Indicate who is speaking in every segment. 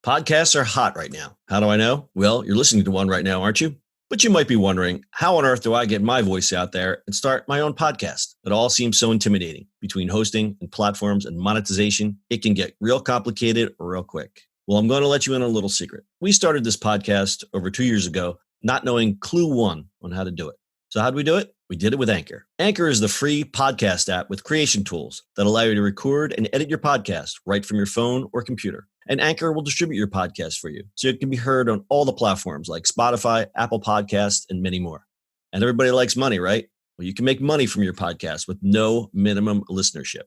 Speaker 1: Podcasts are hot right now. How do I know? Well, you're listening to one right now, aren't you? But you might be wondering, how on earth do I get my voice out there and start my own podcast? It all seems so intimidating. Between hosting and platforms and monetization, it can get real complicated real quick. Well, I'm going to let you in on a little secret. We started this podcast over 2 years ago, not knowing clue one on how to do it. So how did we do it? We did it with Anchor. Anchor is the free podcast app with creation tools that allow you to record and edit your podcast right from your phone or computer. And Anchor will distribute your podcast for you, so it can be heard on all the platforms like Spotify, Apple Podcasts, and many more. And everybody likes money, right? Well, you can make money from your podcast with no minimum listenership.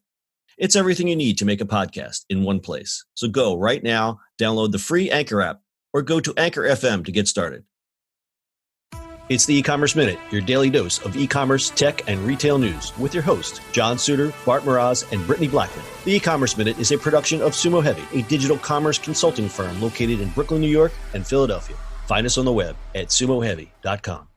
Speaker 1: It's everything you need to make a podcast in one place. So go right now, download the free Anchor app, or go to Anchor FM to get started. It's the eCommerce Minute, your daily dose of e-commerce, tech, and retail news with your host, John Suder, Bart Mroz, and Brittany Blackman. The eCommerce Minute is a production of SUMO Heavy, a digital commerce consulting firm located in Brooklyn, New York, and Philadelphia. Find us on the web at sumoheavy.com.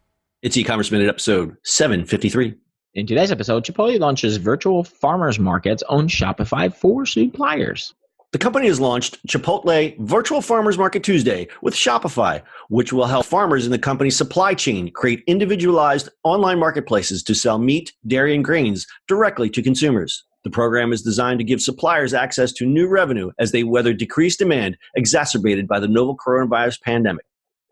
Speaker 1: It's eCommerce Minute episode 753.
Speaker 2: In today's episode, Chipotle launches virtual farmers markets on Shopify for suppliers.
Speaker 1: The company has launched Chipotle Virtual Farmers Market Tuesday with Shopify, which will help farmers in the company's supply chain create individualized online marketplaces to sell meat, dairy, and grains directly to consumers. The program is designed to give suppliers access to new revenue as they weather decreased demand exacerbated by the novel coronavirus pandemic.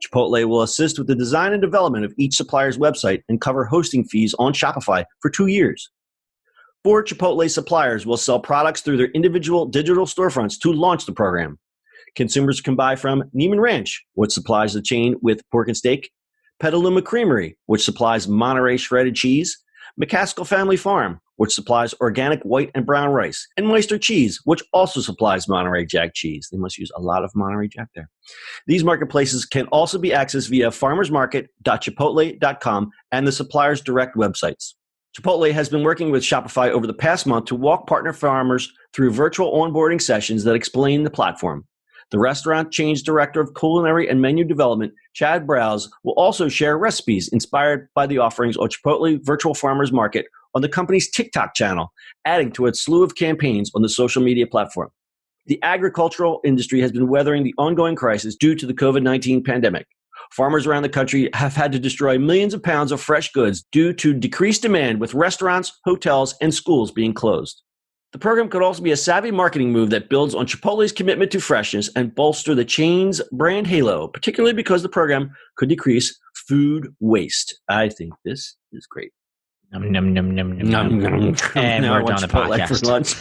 Speaker 1: Chipotle will assist with the design and development of each supplier's website and cover hosting fees on Shopify for 2 years. 4 Chipotle suppliers will sell products through their individual digital storefronts to launch the program. Consumers can buy from Neiman Ranch, which supplies the chain with pork and steak, Petaluma Creamery, which supplies Monterey shredded cheese, McCaskill Family Farm, which supplies organic white and brown rice, and Meister Cheese, which also supplies Monterey Jack cheese. They must use a lot of Monterey Jack there. These marketplaces can also be accessed via farmersmarket.chipotle.com and the supplier's direct websites. Chipotle has been working with Shopify over the past month to walk partner farmers through virtual onboarding sessions that explain the platform. The restaurant chain's director of culinary and menu development, Chad Browse, will also share recipes inspired by the offerings of Chipotle Virtual Farmers Market on the company's TikTok channel, adding to its slew of campaigns on the social media platform. The agricultural industry has been weathering the ongoing crisis due to the COVID-19 pandemic. Farmers around the country have had to destroy millions of pounds of fresh goods due to decreased demand, with restaurants, hotels, and schools being closed. The program could also be a savvy marketing move that builds on Chipotle's commitment to freshness and bolster the chain's brand halo, particularly because the program could decrease food waste. I think this is great.
Speaker 2: Num, num, num, num, num, num, num. And
Speaker 1: now
Speaker 2: we're done the
Speaker 1: Chipotle
Speaker 2: podcast.
Speaker 1: For lunch.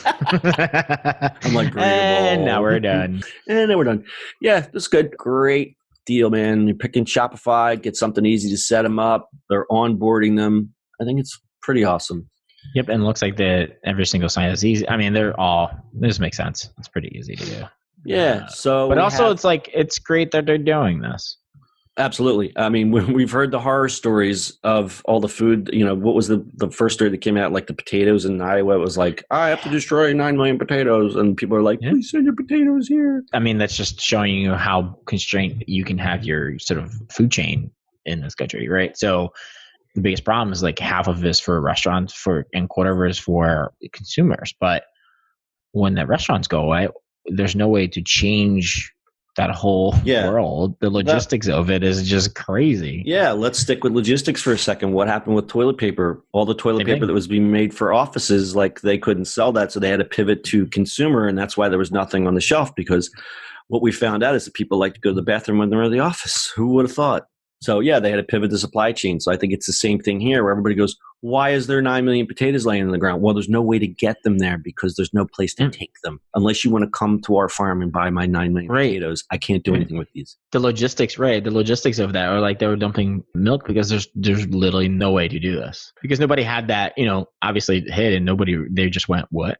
Speaker 1: I'm like,
Speaker 2: and now we're done.
Speaker 1: And now we're done. Yeah, this is good. Great deal, man. You're picking Shopify, get something easy to set them up. They're onboarding them. I think it's pretty awesome.
Speaker 2: Yep, and it looks like every single sign is easy. I mean, this makes sense. It's pretty easy to do.
Speaker 1: Yeah.
Speaker 2: But also, it's great that they're doing this.
Speaker 1: Absolutely. I mean, we've heard the horror stories of all the food. You know, what was the first story that came out? Like the potatoes in Iowa. It was like, I have to destroy 9 million potatoes. And people are like, please send your potatoes here.
Speaker 2: I mean, that's just showing you how constrained you can have your sort of food chain in this country, right? So the biggest problem is like half of this for restaurants and quarter is for consumers. But when the restaurants go away, there's no way to change that whole world. The logistics of it is just crazy.
Speaker 1: Yeah, let's stick with logistics for a second. What happened with toilet paper? All the toilet paper that was being made for offices, like they couldn't sell that, so they had to pivot to consumer, and that's why there was nothing on the shelf, because what we found out is that people like to go to the bathroom when they're in the office. Who would have thought? So yeah, they had to pivot the supply chain. So I think it's the same thing here, where everybody goes, why is there 9 million potatoes laying on the ground? Well, there's no way to get them there because there's no place to take them. Unless you want to come to our farm and buy my 9 million potatoes, I can't do anything with these.
Speaker 2: The logistics, right? The logistics of that, or like they were dumping milk because there's literally no way to do this because nobody had that, obviously hit, and they just went, what?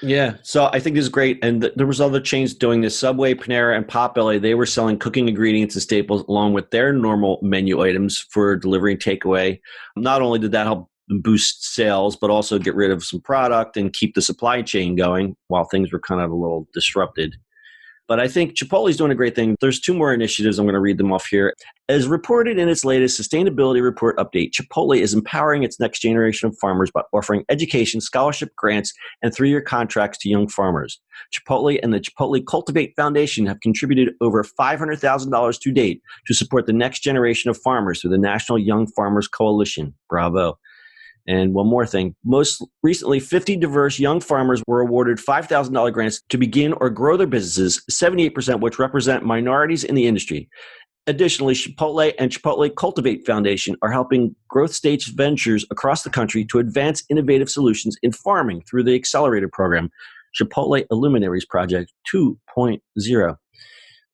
Speaker 1: Yeah, so I think this is great. And there was other chains doing this. Subway, Panera, and Potbelly, they were selling cooking ingredients and staples along with their normal menu items for delivery and takeaway. Not only did that help boost sales, but also get rid of some product and keep the supply chain going while things were kind of a little disrupted. But I think Chipotle's doing a great thing. There's two more initiatives. I'm going to read them off here. As reported in its latest sustainability report update, Chipotle is empowering its next generation of farmers by offering education, scholarship grants, and 3-year contracts to young farmers. Chipotle and the Chipotle Cultivate Foundation have contributed over $500,000 to date to support the next generation of farmers through the National Young Farmers Coalition. Bravo. And one more thing. Most recently, 50 diverse young farmers were awarded $5,000 grants to begin or grow their businesses, 78% which represent minorities in the industry. Additionally, Chipotle and Chipotle Cultivate Foundation are helping growth stage ventures across the country to advance innovative solutions in farming through the accelerator program, Chipotle Illuminaries Project 2.0.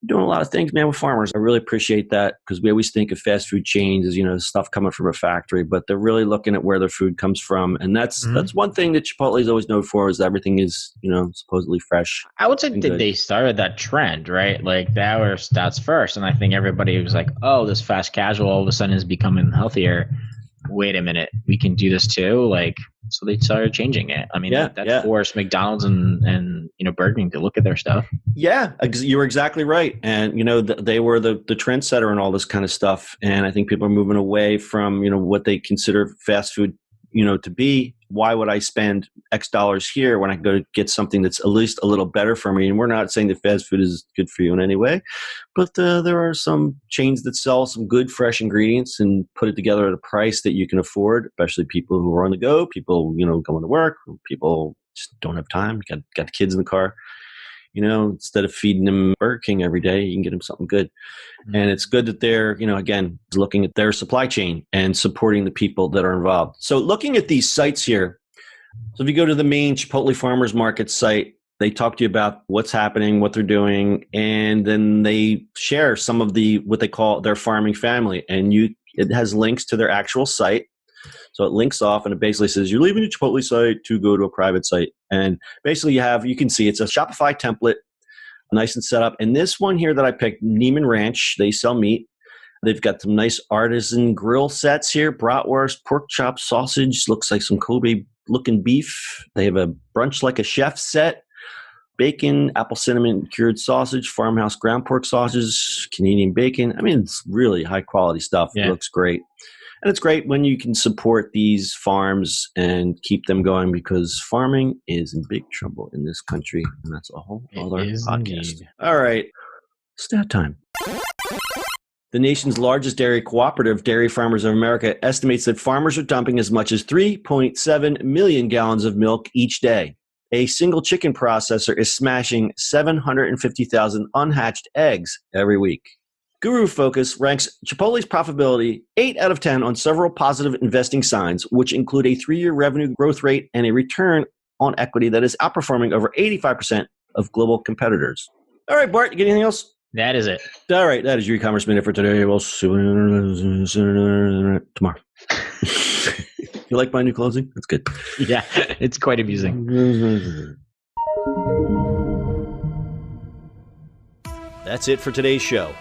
Speaker 1: Doing a lot of things, man, with farmers. I really appreciate that because we always think of fast food chains as, stuff coming from a factory, but they're really looking at where their food comes from. And that's one thing that Chipotle is always known for is everything is, supposedly fresh.
Speaker 2: I would say that they started that trend, right? Like that's first. And I think everybody was like, oh, this fast casual all of a sudden is becoming healthier. Wait a minute, we can do this too. So they started changing it. I mean, that forced McDonald's and Burger King to look at their stuff. Yeah, you were exactly right. And, they were the trendsetter and all this kind of stuff. And I think people are moving away from, what they consider fast food, to be. Why would I spend X dollars here when I go to get something that's at least a little better for me? And we're not saying that fast food is good for you in any way, but there are some chains that sell some good fresh ingredients and put it together at a price that you can afford, especially people who are on the go, people, going to work, people just don't have time, got kids in the car. Instead of feeding them Burger King every day, you can get them something good. And it's good that they're, again, looking at their supply chain and supporting the people that are involved. So looking at these sites here, so if you go to the main Chipotle Farmers Market site, they talk to you about what's happening, what they're doing, and then they share some of what they call their farming family. And it has links to their actual site. So it links off and it basically says you're leaving the Chipotle site to go to a private site. And basically you can see it's a Shopify template, nice and set up. And this one here that I picked, Neiman Ranch, they sell meat. They've got some nice artisan grill sets here, bratwurst, pork chop, sausage, looks like some Kobe looking beef. They have a brunch like a chef set, bacon, apple cinnamon cured sausage, farmhouse ground pork sausages, Canadian bacon. I mean, it's really high quality stuff. Yeah. It looks great. And it's great when you can support these farms and keep them going because farming is in big trouble in this country. And that's a whole other podcast. Indeed. All right. Stat time. The nation's largest dairy cooperative, Dairy Farmers of America, estimates that farmers are dumping as much as 3.7 million gallons of milk each day. A single chicken processor is smashing 750,000 unhatched eggs every week. Guru Focus ranks Chipotle's profitability 8 out of 10 on several positive investing signs, which include a 3-year revenue growth rate and a return on equity that is outperforming over 85% of global competitors. All right, Bart, you get anything else? That is it.
Speaker 1: All right, that is your e-commerce minute for today. We'll see you tomorrow. You like my new closing? That's good.
Speaker 2: Yeah, it's quite amusing.
Speaker 1: That's it for today's show.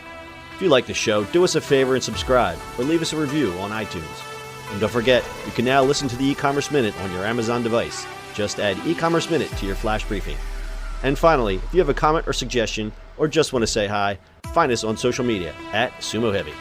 Speaker 1: If you like the show, do us a favor and subscribe or leave us a review on iTunes. And don't forget, you can now listen to the e-commerce minute on your Amazon device. Just add e-commerce minute to your flash briefing. And finally, if you have a comment or suggestion or just want to say hi, find us on social media at SUMO Heavy.